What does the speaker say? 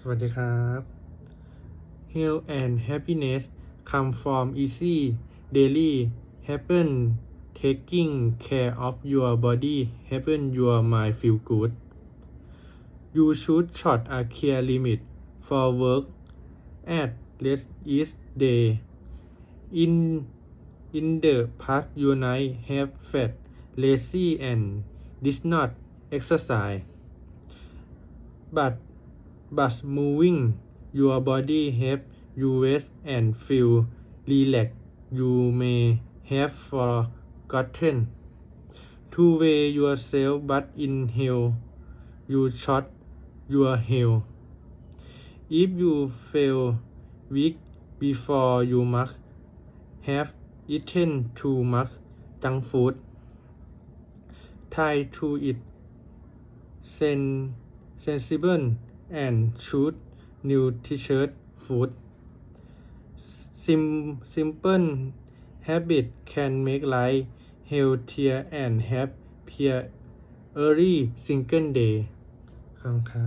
สวัสดีครับ Health and happiness come from easy daily happen taking care of your body happen your mind feel good you should short a clear limit for work at least each day in the past you might have felt lazy and did not exercise but moving your body help you rest and feel relaxed. You may have forgotten to weigh yourself, but inhale you short your hail. If you feel weak before you must have eaten too much junk food. Try to eat sensible and choose nutritious food. Simple habits can make life healthier and happier every single day ครับ